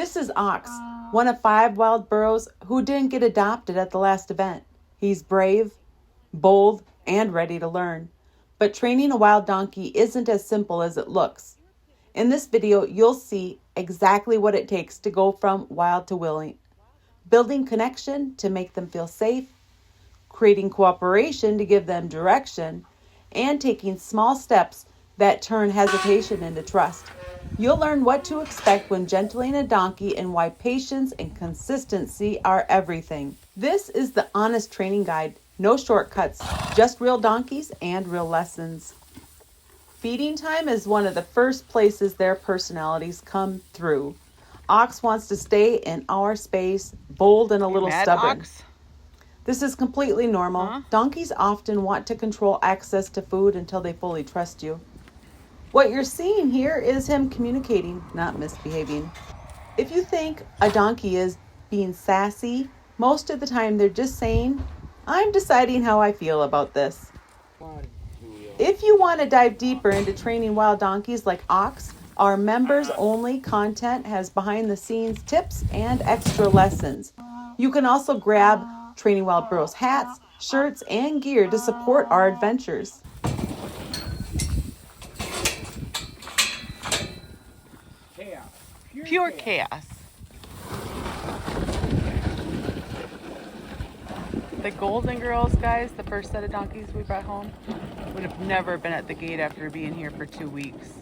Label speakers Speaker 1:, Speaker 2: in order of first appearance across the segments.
Speaker 1: This is Ox, one of 5 wild burros who didn't get adopted at the last event. He's brave, bold, and ready to learn. But training a wild donkey isn't as simple as it looks. In this video, you'll see exactly what it takes to go from wild to willing. Building connection to make them feel safe, creating cooperation to give them direction, and taking small steps that turn hesitation into trust. You'll learn what to expect when gentling a donkey and why patience and consistency are everything. This is the Honest Training Guide. No shortcuts, just real donkeys and real lessons. Feeding time is one of the first places their personalities come through. Ox wants to stay in our space, bold and a little stubborn.
Speaker 2: Ox?
Speaker 1: This is completely normal.
Speaker 2: Huh?
Speaker 1: Donkeys often want to control access to food until they fully trust you. What you're seeing here is him communicating, not misbehaving. If you think a donkey is being sassy, most of the time they're just saying, I'm deciding how I feel about this. If you want to dive deeper into training wild donkeys like Ox, our members only content has behind the scenes tips and extra lessons. You can also grab Training Wild Burros hats, shirts, and gear to support our adventures.
Speaker 2: Pure chaos. The Golden Girls, guys, the first set of donkeys we brought home, would have never been at the gate after being here for 2 weeks.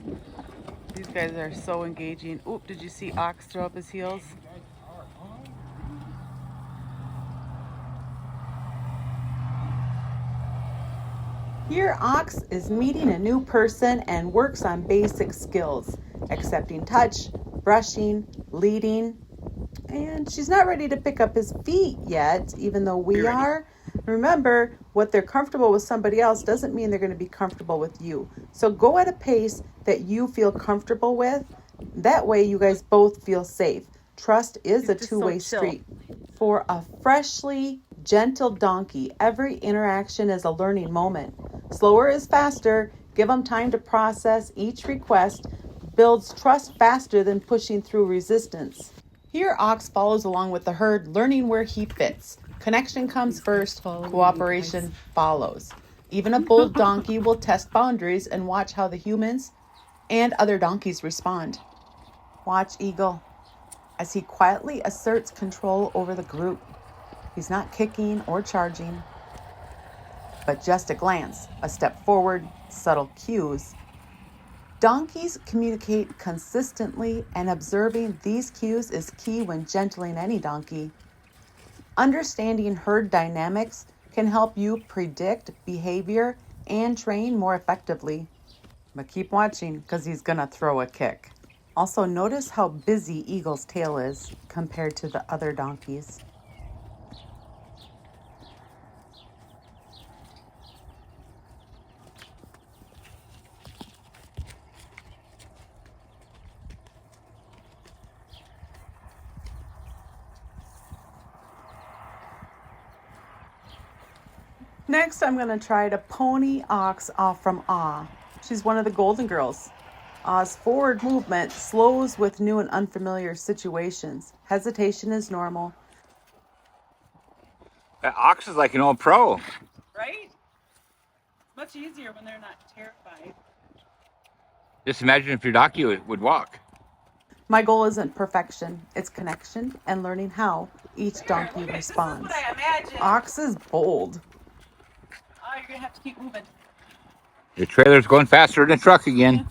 Speaker 2: These guys are so engaging. Oop, did you see Ox throw up his heels?
Speaker 1: Here, Ox is meeting a new person and works on basic skills, accepting touch, brushing, leading, and she's not ready to pick up his feet yet, even though we are. Remember, what they're comfortable with somebody else doesn't mean they're going to be comfortable with you. So go at a pace that you feel comfortable with. That way you guys both feel safe. Trust is a two-way street. For a freshly gentle donkey, every interaction is a learning moment. Slower is faster. Give them time to process each request. Builds trust faster than pushing through resistance. Here, Ox follows along with the herd, learning where he fits. Connection comes first, cooperation follows. Even a bold donkey will test boundaries and watch how the humans and other donkeys respond. Watch Eagle as he quietly asserts control over the group. He's not kicking or charging, but just a glance, a step forward, subtle cues. Donkeys communicate consistently, and observing these cues is key when gentling any donkey. Understanding herd dynamics can help you predict behavior and train more effectively. But keep watching because he's going to throw a kick. Also, notice how busy Eagle's tail is compared to the other donkeys. Next, I'm going to try to pony Ox off from Ah. She's one of the Golden Girls. Ah's forward movement slows with new and unfamiliar situations. Hesitation is normal.
Speaker 3: That Ox is like an old pro.
Speaker 2: Right? Much easier when they're not terrified.
Speaker 3: Just imagine if your donkey would walk.
Speaker 1: My goal isn't perfection. It's connection and learning how each donkey responds.
Speaker 2: This is what I imagine.
Speaker 1: Ox is bold.
Speaker 2: Oh, you're going to have to keep moving.
Speaker 3: The trailer's going faster than a truck again.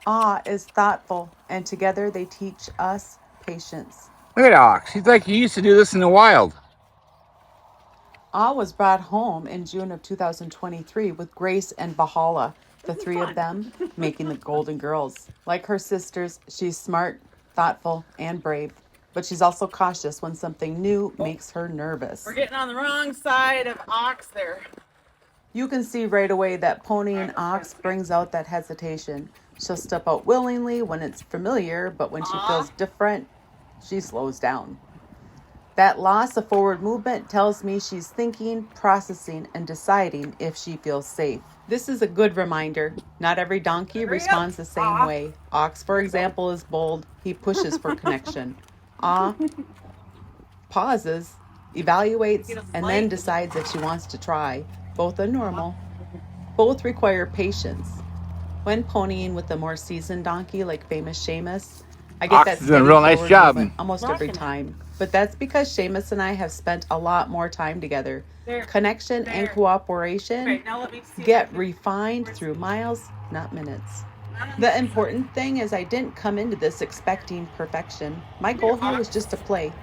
Speaker 1: Ah is thoughtful, and together they teach us patience.
Speaker 3: Look at Ox. He's like he used to do this in the wild.
Speaker 1: Ah was brought home in June of 2023 with Grace and Valhalla, the 3 of them making the Golden Girls. Like her sisters, she's smart, thoughtful, and brave. But she's also cautious when something new makes her nervous.
Speaker 2: We're getting on the wrong side of Ox there.
Speaker 1: You can see right away that ponying Ox brings out that hesitation. She'll step out willingly when it's familiar, but when she feels different, she slows down. That loss of forward movement tells me she's thinking, processing, and deciding if she feels safe. This is a good reminder. Not every donkey responds the same way. Ox, for example, is bold. He pushes for connection. Ah pauses, evaluates, and then decides if she wants to try. Both are normal. Both require patience. When ponying with a more seasoned donkey like famous Seamus, I get
Speaker 3: Ox
Speaker 1: that
Speaker 3: is doing a
Speaker 1: steady
Speaker 3: real nice
Speaker 1: forward
Speaker 3: job.
Speaker 1: movement almost every time. But that's because Seamus and I have spent a lot more time together. Connection and cooperation get refined through miles, not minutes. The important thing is I didn't come into this expecting perfection. My goal here was just to play,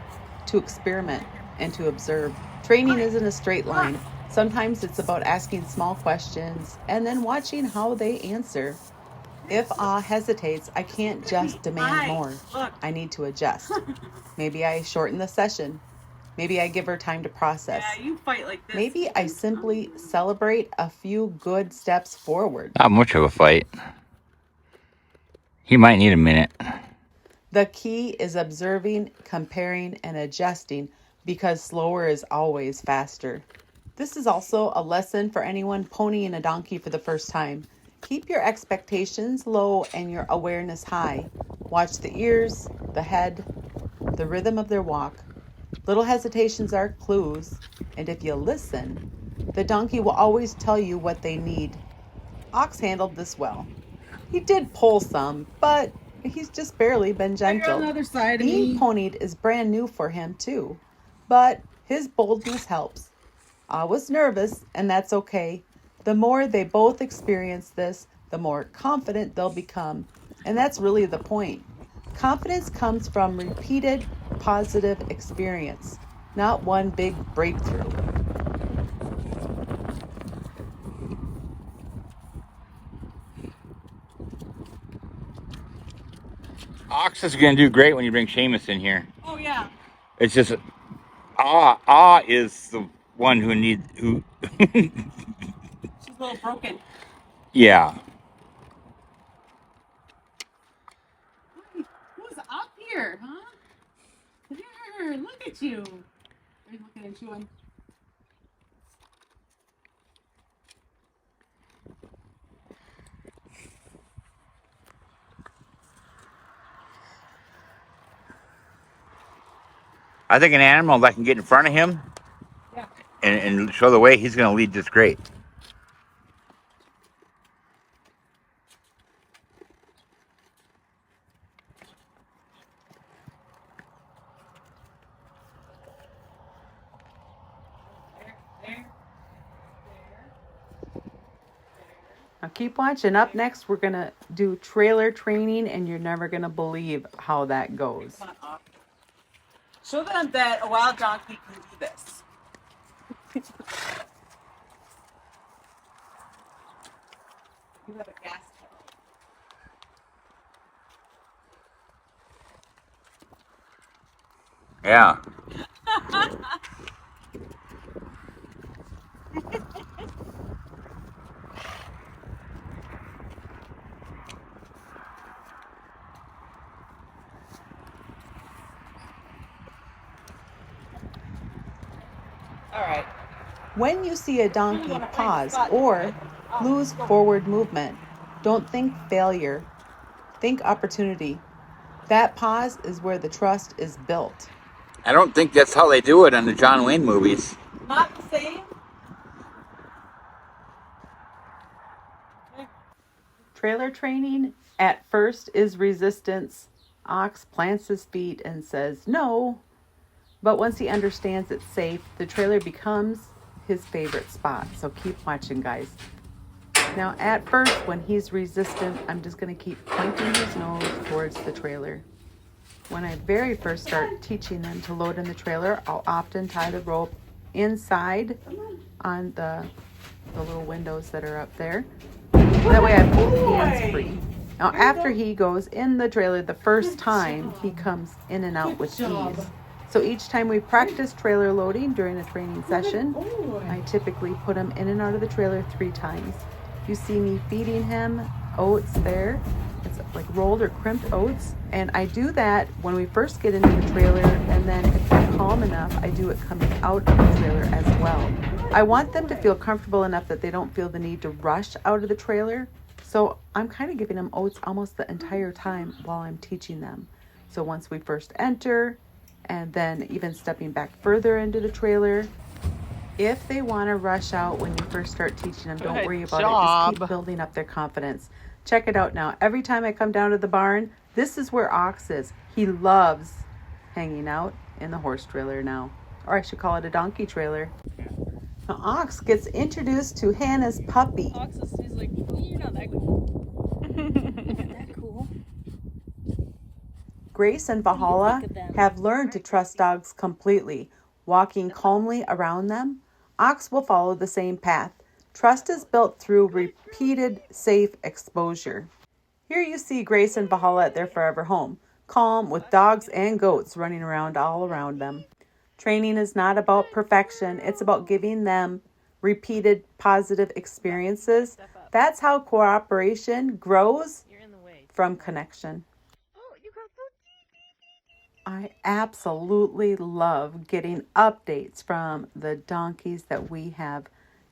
Speaker 1: to experiment, and to observe. Training isn't a straight line. Sometimes it's about asking small questions and then watching how they answer. If Ah hesitates, I can't just demand more. I need to adjust. Maybe I shorten the session. Maybe I give her time to process. Maybe I simply celebrate a few good steps forward.
Speaker 3: Not much of a fight. He might need a minute.
Speaker 1: The key is observing, comparing, and adjusting because slower is always faster. This is also a lesson for anyone ponying a donkey for the first time. Keep your expectations low and your awareness high. Watch the ears, the head, the rhythm of their walk. Little hesitations are clues, and if you listen, the donkey will always tell you what they need. Ox handled this well. He did pull some, but he's just barely been gentle. Being ponied is brand new for him too, but his boldness helps. I was nervous, and that's okay. The more they both experience this, the more confident they'll become. And that's really the point. Confidence comes from repeated positive experience, not one big breakthrough.
Speaker 3: Ox is going to do great when you bring Seamus in here.
Speaker 2: Oh yeah.
Speaker 3: It's just Ah is the one who needs who.
Speaker 2: She's a little broken.
Speaker 3: Yeah.
Speaker 2: Who's up here, huh? Here, look at you. Are you looking at you?
Speaker 3: I think an animal that can get in front of him and show the way, he's going to lead just great.
Speaker 1: Now keep watching. Up next, we're going to do trailer training, and you're never going to believe how that goes.
Speaker 2: Show them that a wild donkey can do this. You have a gas pedal.
Speaker 3: Yeah.
Speaker 2: All right.
Speaker 1: When you see a donkey pause or lose forward movement, don't think failure. Think opportunity. That pause is where the trust is built.
Speaker 3: I don't think that's how they do it on the John Wayne movies.
Speaker 2: Not the same.
Speaker 1: Trailer training at first is resistance. Ox plants his feet and says no. But once he understands it's safe, the trailer becomes his favorite spot. So keep watching, guys. Now, at first, when he's resistant, I'm just going to keep pointing his nose towards the trailer. When I very first start teaching them to load in the trailer, I'll often tie the rope inside on the little windows that are up there. That way I have both hands free. Now, after he goes in the trailer the first time, he comes in and out with ease. So each time we practice trailer loading during a training session, I typically put him in and out of the trailer 3 times. You see me feeding him oats there. It's like rolled or crimped oats. And I do that when we first get into the trailer, and then if we're calm enough, I do it coming out of the trailer as well. I want them to feel comfortable enough that they don't feel the need to rush out of the trailer. So I'm kind of giving them oats almost the entire time while I'm teaching them. So once we first enter, and then even stepping back further into the trailer, if they want to rush out when you first start teaching them, don't worry about it. Just keep building up their confidence. Check it out now. Every time I come down to the barn, this is where Ox is. He loves hanging out in the horse trailer now. Or I should call it a donkey trailer. Now, Ox gets introduced to Hannah's puppy.
Speaker 4: Ox is, he's like, you're not that cool. You're not that cool.
Speaker 1: Grace and Valhalla have learned to trust dogs completely. Walking calmly around them, Ox will follow the same path. Trust is built through repeated, safe exposure. Here you see Grace and Valhalla at their forever home, calm with dogs and goats running around all around them. Training is not about perfection. It's about giving them repeated positive experiences. That's how cooperation grows from connection. I absolutely love getting updates from the donkeys that we have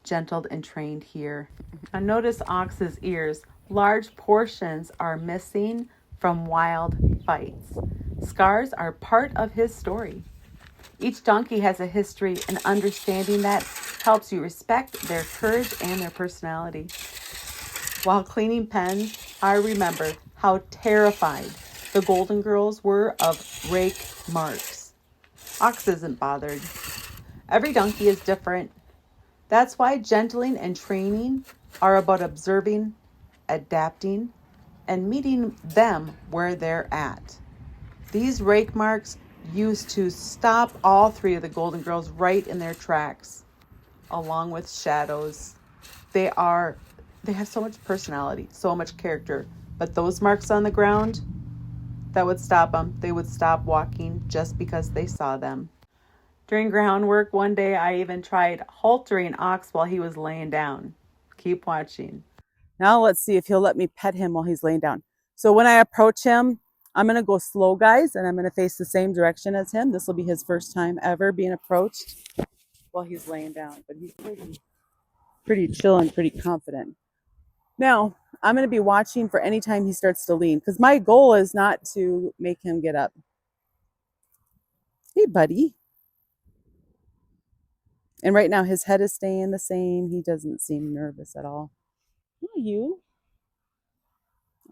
Speaker 1: gentled and trained here. Now notice Ox's ears. Large portions are missing from wild fights. Scars are part of his story. Each donkey has a history, and understanding that helps you respect their courage and their personality. While cleaning pens, I remember how terrified the Golden Girls were of rake marks. Ox isn't bothered. Every donkey is different. That's why gentling and training are about observing, adapting, and meeting them where they're at. These rake marks used to stop all three of the Golden Girls right in their tracks, along with shadows. They have so much personality, so much character, but those marks on the ground, that would stop them. They would stop walking just because they saw them. During groundwork one day, I even tried haltering Ox while he was laying down. Keep watching. Now let's see if he'll let me pet him while he's laying down. So when I approach him, I'm going to go slow, guys, and I'm going to face the same direction as him. This will be his first time ever being approached while he's laying down, but he's pretty chill and pretty confident. Now, I'm going to be watching for any time he starts to lean, because my goal is not to make him get up. Hey, buddy. And right now, his head is staying the same. He doesn't seem nervous at all. Who are you?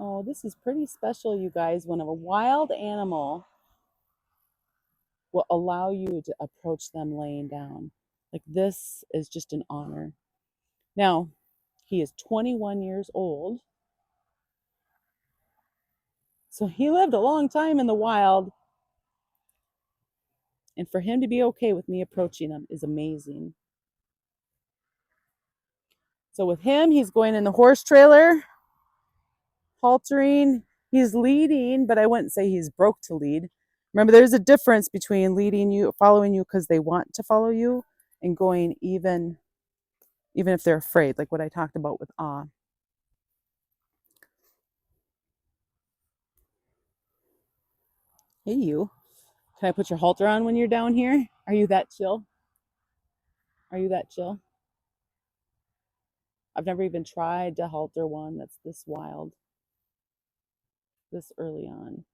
Speaker 1: Oh, this is pretty special, you guys, when a wild animal will allow you to approach them laying down. Like, this is just an honor. Now, he is 21 years old. So he lived a long time in the wild. And for him to be okay with me approaching him is amazing. So with him, he's going in the horse trailer, haltering. He's leading, but I wouldn't say he's broke to lead. Remember, there's a difference between leading you, following you because they want to follow you, and going even if they're afraid, like what I talked about with awe. Hey, you. Can I put your halter on when you're down here? Are you that chill? Are you that chill? I've never even tried to halter one that's this wild, this early on.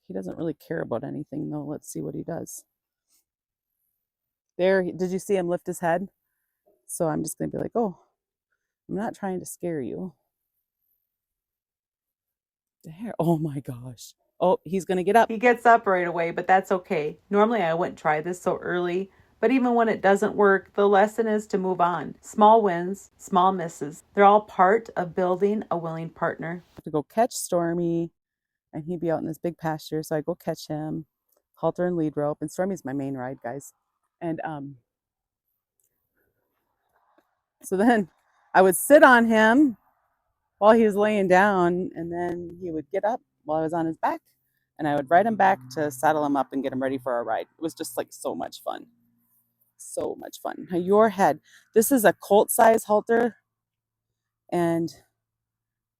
Speaker 1: He doesn't really care about anything, though. Let's see what he does. There, did you see him lift his head? So I'm just going to be like, oh, I'm not trying to scare you. There, oh my gosh. Oh, he's going to get up. He gets up right away, but that's okay. Normally I wouldn't try this so early, but even when it doesn't work, the lesson is to move on. Small wins, small misses. They're all part of building a willing partner. I have to go catch Stormy, and he'd be out in this big pasture, so I go catch him, halter and lead rope, and Stormy's my main ride, guys. And so then I would sit on him while he was laying down, and then he would get up while I was on his back, and I would ride him back to saddle him up and get him ready for our ride. It was just like so much fun. So much fun. Now your head. This is a colt size halter, and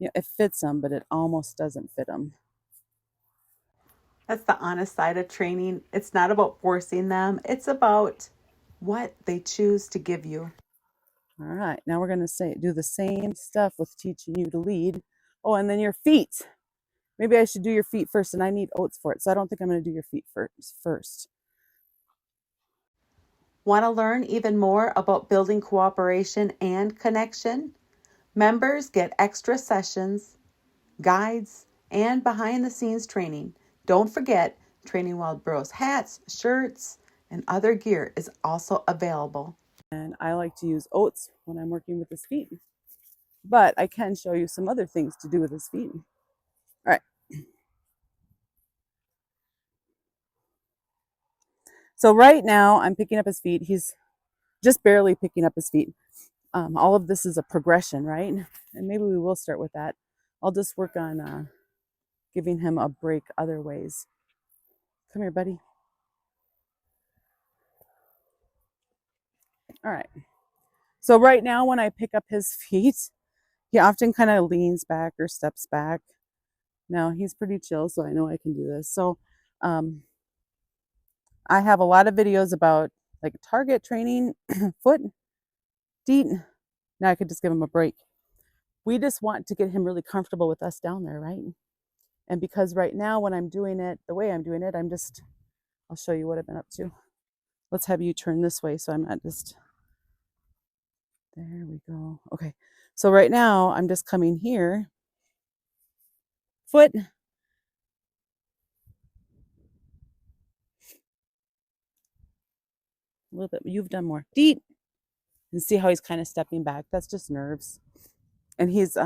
Speaker 1: it fits him, but it almost doesn't fit him. That's the honest side of training. It's not about forcing them. It's about what they choose to give you.
Speaker 2: All right, now we're going to do the same stuff with teaching you to lead. Oh, and then your feet. Maybe I should do your feet first, and I need oats for it, so I don't think I'm going to do your feet first.
Speaker 1: Want to learn even more about building cooperation and connection? Members get extra sessions, guides, and behind-the-scenes training. Don't forget, Training Wild Burros hats, shirts, and other gear is also available.
Speaker 2: And I like to use oats when I'm working with his feet, but I can show you some other things to do with his feet. All right. So right now I'm picking up his feet. He's just barely picking up his feet. All of this is a progression, right? And maybe we will start with that. I'll just work on giving him a break other ways. Come here, buddy. All right. So right now when I pick up his feet, he often kind of leans back or steps back. Now he's pretty chill, so I know I can do this. So I have a lot of videos about like target training, foot, feet. Now I could just give him a break. We just want to get him really comfortable with us down there, right? And because right now when I'm doing it the way I'm doing it, I'll show you what I've been up to. Let's have you turn this way so I'm not just, there we go. Okay, so right now I'm just coming here, foot, a little bit, you've done more, feet, and see how he's kind of stepping back. That's just nerves. And he's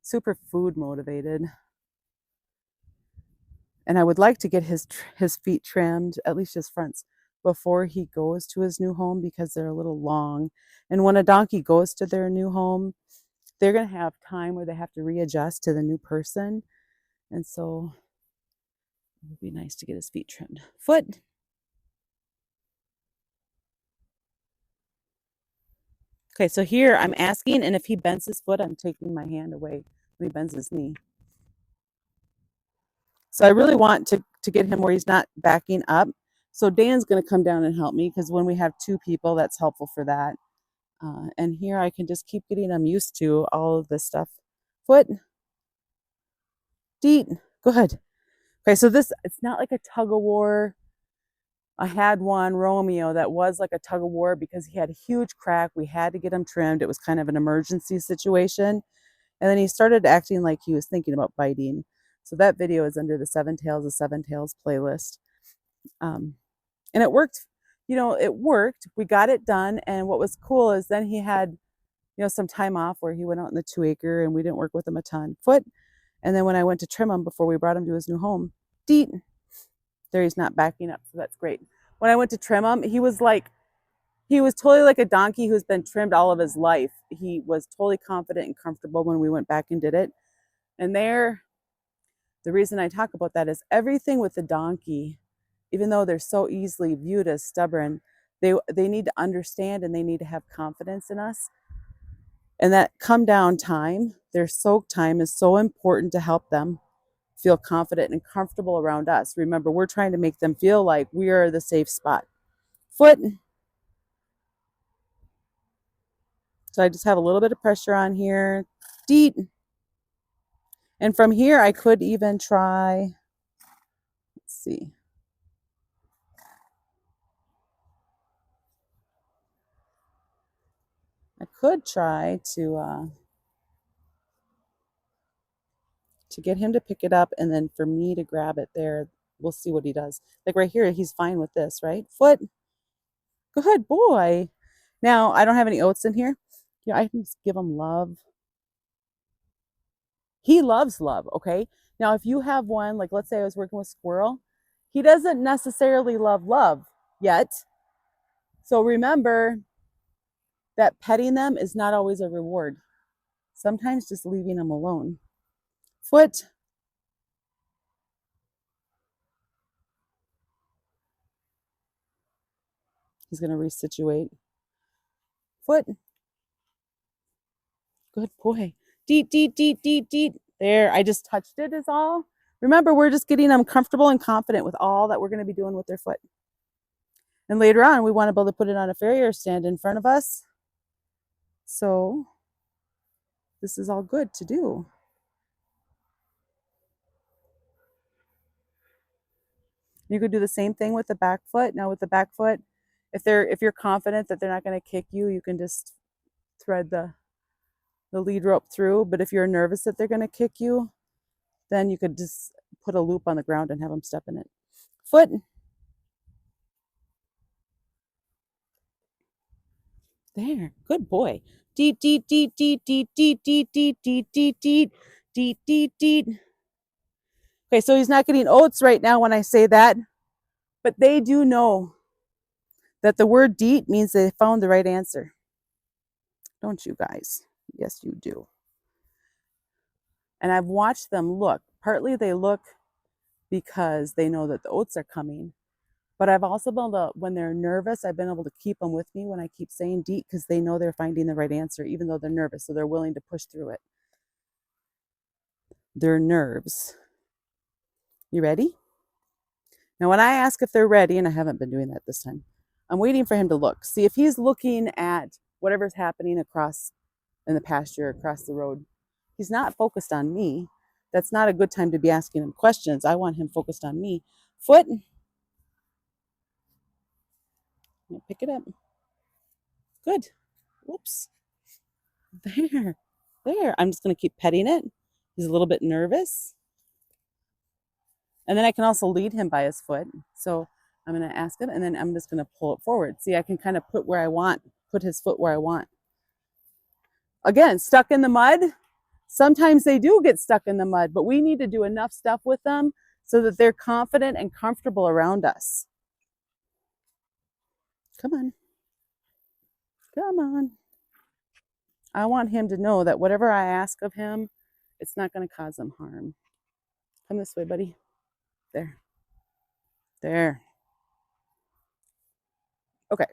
Speaker 2: super food motivated. And I would like to get his feet trimmed, at least his fronts, before he goes to his new home because they're a little long. And when a donkey goes to their new home, they're going to have time where they have to readjust to the new person. And so it would be nice to get his feet trimmed. Foot. Okay, so here I'm asking, and if he bends his foot, I'm taking my hand away when he bends his knee. So I really want to get him where he's not backing up. So Dan's going to come down and help me because when we have two people, that's helpful for that. And here I can just keep getting him used to all of this stuff. Foot, feet, good. Okay, so it's not like a tug of war. I had one, Romeo, that was like a tug of war because he had a huge crack. We had to get him trimmed. It was kind of an emergency situation. And then he started acting like he was thinking about biting. So that video is under the Seven Tails of Seven Tails playlist. And it worked. It worked. We got it done. And what was cool is then he had, some time off where he went out in the 2-acre and we didn't work with him a ton. Foot. And then when I went to trim him before we brought him to his new home, feet. There he's not backing up. So that's great. When I went to trim him, he was totally like a donkey who's been trimmed all of his life. He was totally confident and comfortable when we went back and did it. And the reason I talk about that is everything with the donkey, even though they're so easily viewed as stubborn, they need to understand and they need to have confidence in us. And that come down time, their soak time is so important to help them feel confident and comfortable around us. Remember, we're trying to make them feel like we are the safe spot. Foot. So I just have a little bit of pressure on here. Feet. And from here, I could even try, let's see. I could try to get him to pick it up and then for me to grab it there. We'll see what he does. Like right here, he's fine with this, right? Foot. Good boy. Now, I don't have any oats in here. Yeah, I can just give him love. He loves love, okay? Now, if you have one, like let's say I was working with Squirrel, he doesn't necessarily love love yet. So remember that petting them is not always a reward. Sometimes just leaving them alone. Foot. He's going to resituate. Foot. Good boy. Deet, deet, deet, deet, deet. There, I just touched it is all. Remember, we're just getting them comfortable and confident with all that we're going to be doing with their foot. And later on, we want to be able to put it on a farrier stand in front of us. So this is all good to do. You could do the same thing with the back foot. Now with the back foot, if you're confident that they're not going to kick you, you can just thread the lead rope through. But if you're nervous that they're going to kick you, then you could just put a loop on the ground and have them step in it. Foot. There. Good boy. Deet, deet, deet, deet, deet, deet, deet, deet, deet, deet, deet, deet, deet, deet. Okay, so he's not getting oats right now when I say that, but they do know that the word deet means they found the right answer. Don't you guys? Yes, you do. And I've watched them look. Partly they look because they know that the oats are coming. But I've also been able to, when they're nervous, I've been able to keep them with me when I keep saying deet because they know they're finding the right answer, even though they're nervous. So they're willing to push through it. Their nerves. You ready? Now, when I ask if they're ready, and I haven't been doing that this time, I'm waiting for him to look. See, if he's looking at whatever's happening across in the pasture, across the road, he's not focused on me. That's not a good time to be asking him questions. I want him focused on me. Foot. Pick it up. Good. Whoops. There. There. I'm just going to keep petting it. He's a little bit nervous. And then I can also lead him by his foot. So I'm going to ask him, and then I'm just going to pull it forward. See, I can kind of put where I want, put his foot where I want. Again, stuck in the mud. Sometimes they do get stuck in the mud, but we need to do enough stuff with them so that they're confident and comfortable around us. Come on. Come on. I want him to know that whatever I ask of him, it's not going to cause him harm. Come this way, buddy. There. There. Okay.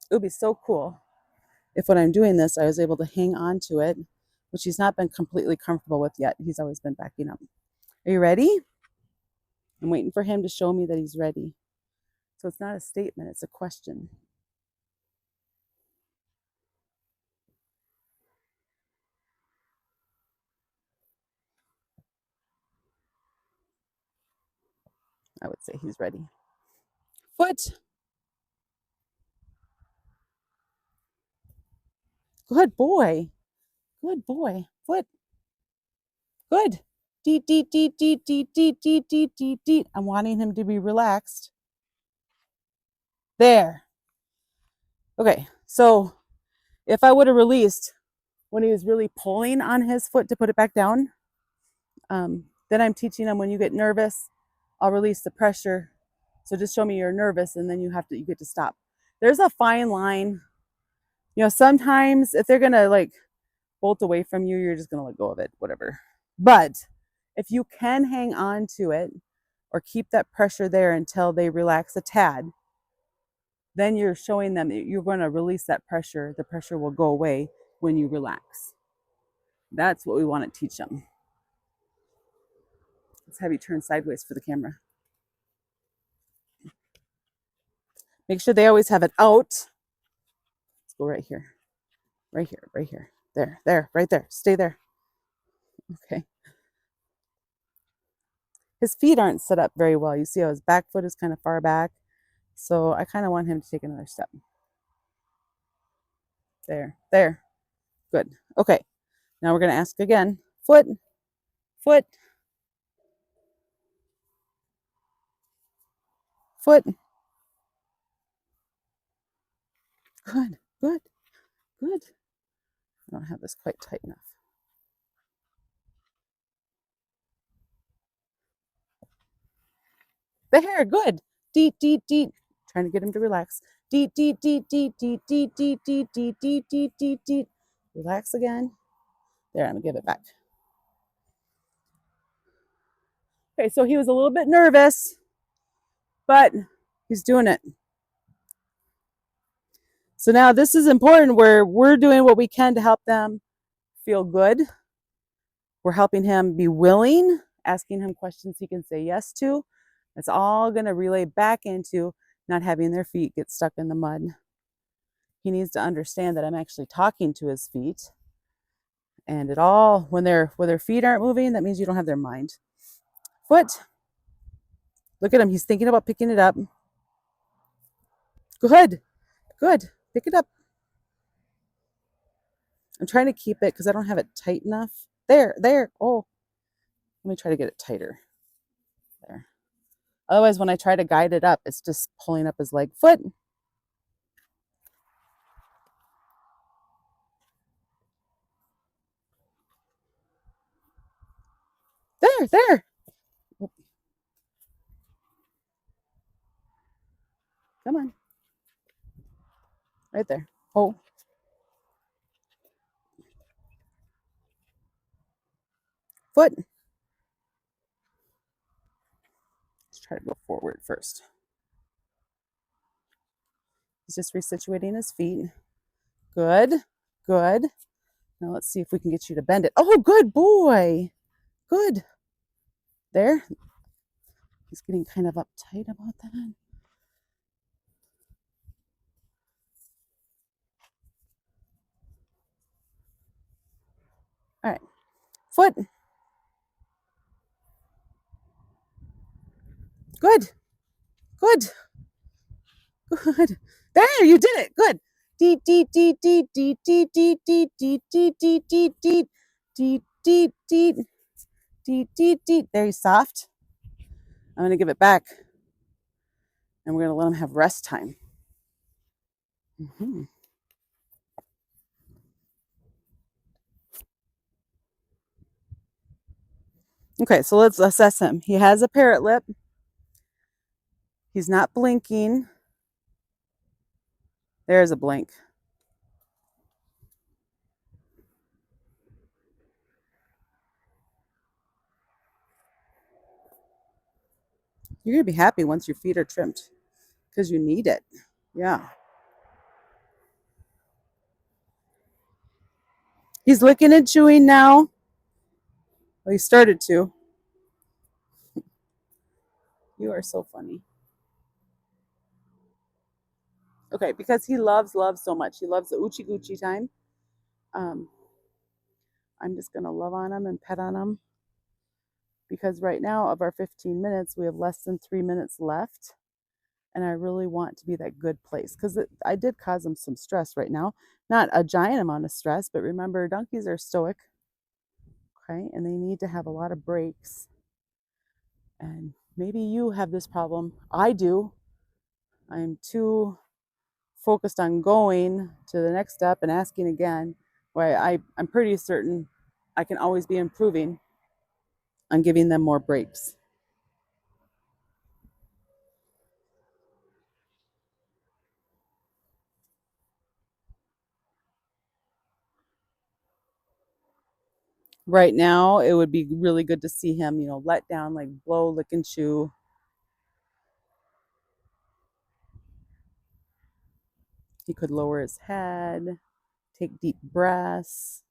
Speaker 2: It would be so cool if when I'm doing this, I was able to hang on to it, which he's not been completely comfortable with yet. He's always been backing up. Are you ready? I'm waiting for him to show me that he's ready. So it's not a statement, it's a question. I would say he's ready. Foot. Good boy. Good boy. Foot. Good. Deet, deet, deet, deet, deet, deet, deet, deet, deet, deet. I'm wanting him to be relaxed. There. Okay, so if I would have released when he was really pulling on his foot to put it back down, then I'm teaching him when you get nervous, I'll release the pressure. So just show me you're nervous, and then you get to stop. There's a fine line. You know, sometimes if they're gonna like bolt away from you, you're just gonna let go of it, whatever. But if you can hang on to it or keep that pressure there until they relax a tad, then you're showing them that you're going to release that pressure. The pressure will go away when you relax. That's what we want to teach them. Let's have you turn sideways for the camera. Make sure they always have it out. Let's go right here. Right here, right here. There, there, right there. Stay there. Okay. His feet aren't set up very well. You see how his back foot is kind of far back. So I kind of want him to take another step. There, there. Good. Okay. Now we're going to ask again. Foot, foot, foot. Good, good, good. I don't have this quite tight enough. There, good. Deet, deet, deet. Trying to get him to relax. Deet, deet, deet, deet, deet, deet, deet, deet, deet, deet, deet, deet, deet. Relax again. There, I'm gonna give it back. Okay, so he was a little bit nervous, but he's doing it. So now this is important where we're doing what we can to help them feel good. We're helping him be willing, asking him questions he can say yes to, It's all going to relay back into not having their feet get stuck in the mud. He needs to understand that I'm actually talking to his feet. And it all, when their feet aren't moving, that means you don't have their mind. Foot. Look at him. He's thinking about picking it up. Good. Good. Pick it up. I'm trying to keep it because I don't have it tight enough. There. Oh, let me try to get it tighter. There. Otherwise, when I try to guide it up, it's just pulling up his leg. Foot. There. Come on. Right there. Oh. Foot. Let's try to go forward first. He's just resituating his feet. Good. Good. Now let's see if we can get you to bend it. Oh, good boy. Good. There. He's getting kind of uptight about that. All right. Foot. Good. Good. Good. There, you did it. Good. Deet, deet, deet, deet, deet, deet, deet, deet, deet, deet, deet, deet, deet, deet, deet, deet, deet, deet, deet. There, he's soft. I'm going to give it back. And we're going to let him have rest time. Mm-hmm. Okay, so let's assess him. He has a parrot lip. He's not blinking. There's a blink. You're going to be happy once your feet are trimmed because you need it. Yeah. He's licking and chewing now. Well, he started to. You are so funny. Okay, because he loves so much. He loves the oochie goochie time. I'm just going to love on him and pet on him because right now of our 15 minutes, we have less than 3 minutes left. And I really want to be that good place because I did cause him some stress right now. Not a giant amount of stress, but remember, donkeys are stoic, okay? And they need to have a lot of breaks. And maybe you have this problem. I do. I'm too focused on going to the next step and asking again, where I'm pretty certain I can always be improving on giving them more breaks. Right now, it would be really good to see him, let down, like blow, lick, and chew. He could lower his head, take deep breaths.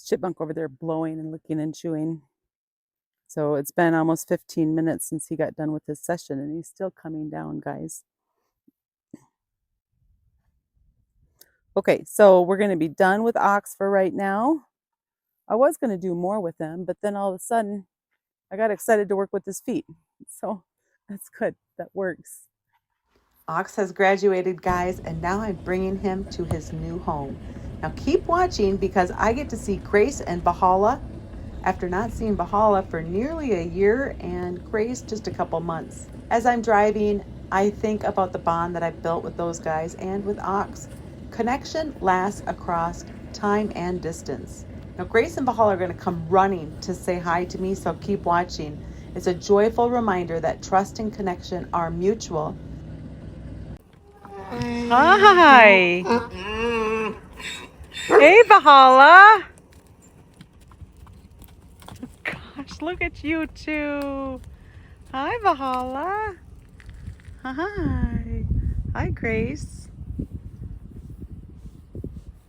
Speaker 2: Chipmunk over there blowing and licking and chewing. So it's been almost 15 minutes since he got done with his session, and he's still coming down, guys. Okay, so we're going to be done with Ox for right now. I was going to do more with him, but then all of a sudden I got excited to work with his feet. So that's good. That works.
Speaker 1: Ox has graduated, guys, and now I'm bringing him to his new home. Now keep watching because I get to see Grace and Valhalla after not seeing Valhalla for nearly a year and Grace just a couple months. As I'm driving, I think about the bond that I've built with those guys and with Ox. Connection lasts across time and distance. Now Grace and Valhalla are going to come running to say hi to me, so keep watching. It's a joyful reminder that trust and connection are mutual.
Speaker 2: Hi. Hey, Valhalla. Gosh, look at you two. Hi, Valhalla. Hi. Hi, Grace.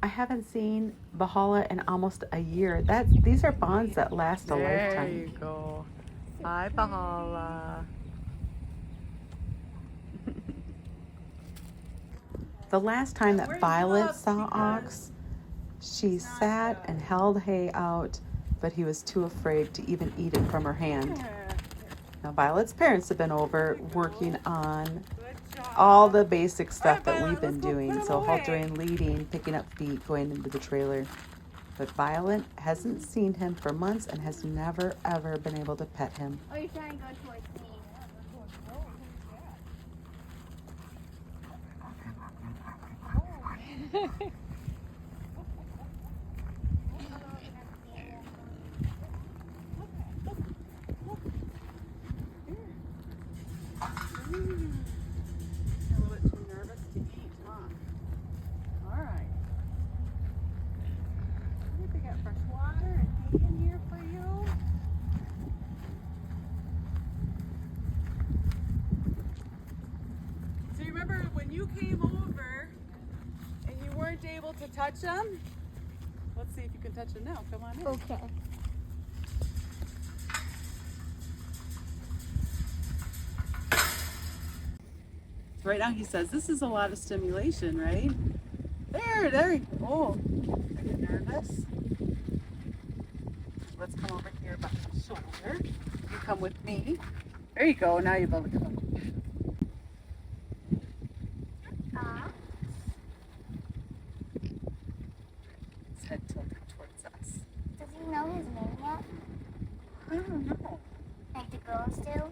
Speaker 1: I haven't seen Valhalla in almost a year. These are bonds that last a lifetime.
Speaker 2: There you go. Hi, Valhalla.
Speaker 1: The last time that Violet saw Ox, she sat and held hay out, but he was too afraid to even eat it from her hand. Now Violet's parents have been over working on all the basic stuff that we've been doing. So haltering, leading, picking up feet, going into the trailer. But Violet hasn't seen him for months and has never ever been able to pet him.
Speaker 4: Oh, you're trying to go towards me.
Speaker 2: A little bit too nervous to eat, huh? All right. I think they got fresh water and hay in here for you. So you remember when you came over and you weren't able to touch them? Let's see if you can touch them now. Come on in.
Speaker 4: Okay.
Speaker 2: Right now he says, this is a lot of stimulation, right? There. Oh, are you nervous? Let's come over here by the shoulder. You come with me. There you go. Now you're able to come. His head tilted towards us.
Speaker 4: Does he know his name yet?
Speaker 2: I don't know.
Speaker 4: Like the girls do?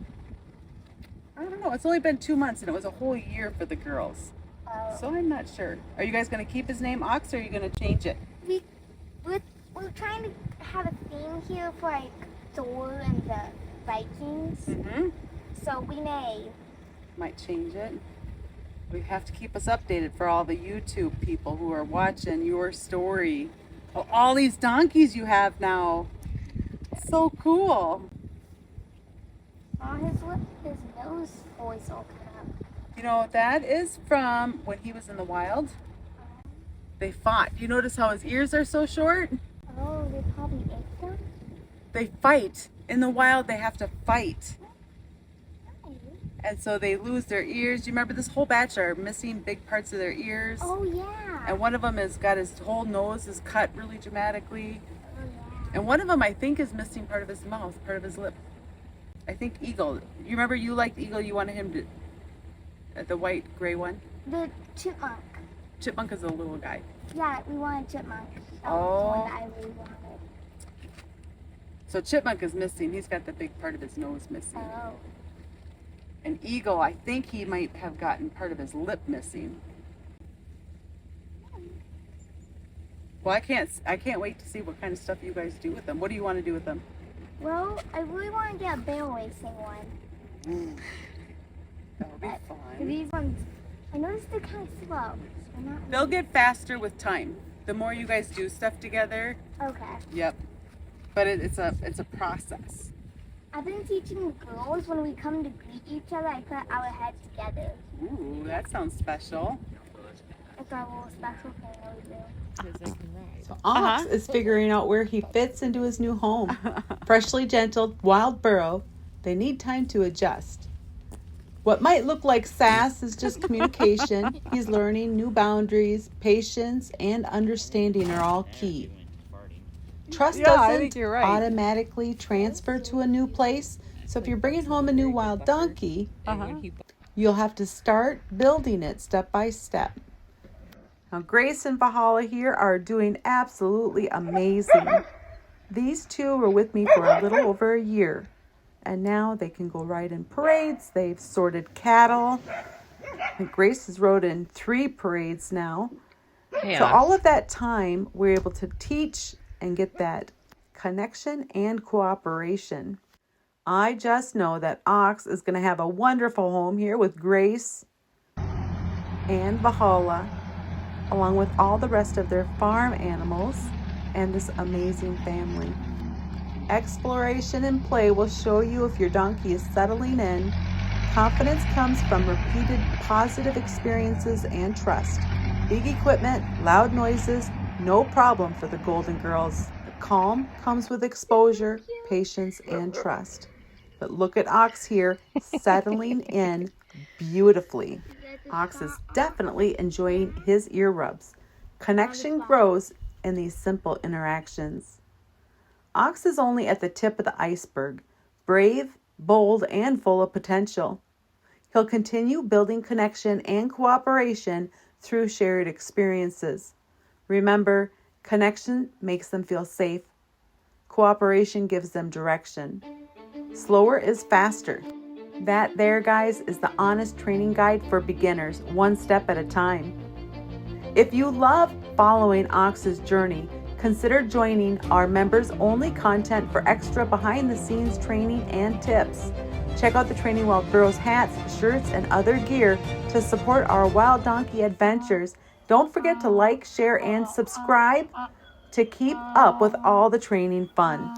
Speaker 2: I don't know. It's only been 2 months and it was a whole year for the girls. So I'm not sure. Are you guys going to keep his name Ox or are you going to change it?
Speaker 4: We're trying to have a theme here for like Thor and the Vikings.
Speaker 2: Mm-hmm.
Speaker 4: So we
Speaker 2: Might change it. We have to keep us updated for all the YouTube people who are watching your story. Oh, all these donkeys you have now. So cool.
Speaker 4: his nose always all cut up.
Speaker 2: You know, that is from when he was in the wild. They fought. You notice how his ears are so short?
Speaker 4: Oh, they probably ate them?
Speaker 2: They fight. In the wild, they have to fight. And so they lose their ears. You remember this whole batch are missing big parts of their ears?
Speaker 4: Oh, yeah.
Speaker 2: And one of them has got his whole nose is cut really dramatically.
Speaker 4: Oh, yeah.
Speaker 2: And one of them, I think, is missing part of his mouth, part of his lip. I think Eagle. You remember you liked Eagle, you wanted him to, the white gray one?
Speaker 4: The chipmunk.
Speaker 2: Chipmunk is a little guy.
Speaker 4: Yeah, we wanted chipmunk. That
Speaker 2: Oh.
Speaker 4: was the one that I really wanted.
Speaker 2: So Chipmunk is missing. He's got the big part of his nose missing.
Speaker 4: Oh.
Speaker 2: And Eagle, I think he might have gotten part of his lip missing. Well, I can't wait to see what kind of stuff you guys do with them. What do you want to do with them?
Speaker 4: Well, I really want to get a barrel racing one.
Speaker 2: That would be
Speaker 4: But
Speaker 2: fun.
Speaker 4: these ones, I noticed they're kind of slow. They're not
Speaker 2: They'll get faster with time. The more you guys do stuff together.
Speaker 4: Okay.
Speaker 2: Yep. But it's a process.
Speaker 4: I've been teaching the girls when we come to greet each other, I put our heads together.
Speaker 2: Ooh, that sounds special.
Speaker 4: It's our little special thing that we do.
Speaker 1: So Ox is figuring out where he fits into his new home. Freshly gentled wild burro, they need time to adjust. What might look like sass is just communication. He's learning new boundaries, patience, and understanding are all key. Trust
Speaker 2: Yeah, I
Speaker 1: doesn't
Speaker 2: think you're right.
Speaker 1: automatically transfer to a new place. So if you're bringing home a new wild donkey, you'll have to start building it step by step. Now, Grace and Valhalla here are doing absolutely amazing. These two were with me for a little over a year, and now they can go ride in parades. They've sorted cattle, and Grace has rode in 3 parades now. So all of that time, we're able to teach and get that connection and cooperation. I just know that Ox is going to have a wonderful home here with Grace and Valhalla, along with all the rest of their farm animals and this amazing family. Exploration and play will show you if your donkey is settling in. Confidence comes from repeated positive experiences and trust. Big equipment, loud noises, no problem for the Golden Girls. The calm comes with exposure, patience, and trust. But look at Ox here, settling in beautifully. Ox is definitely enjoying his ear rubs. Connection grows in these simple interactions. Ox is only at the tip of the iceberg, brave, bold, and full of potential. He'll continue building connection and cooperation through shared experiences. Remember, connection makes them feel safe. Cooperation gives them direction. Slower is faster. That there, guys, is the honest training guide for beginners, one step at a time. If you love following Ox's journey, consider joining our members-only content for extra behind-the-scenes training and tips. Check out the Training Wild Burros hats, shirts, and other gear to support our wild donkey adventures. Don't forget to like, share, and subscribe to keep up with all the training fun.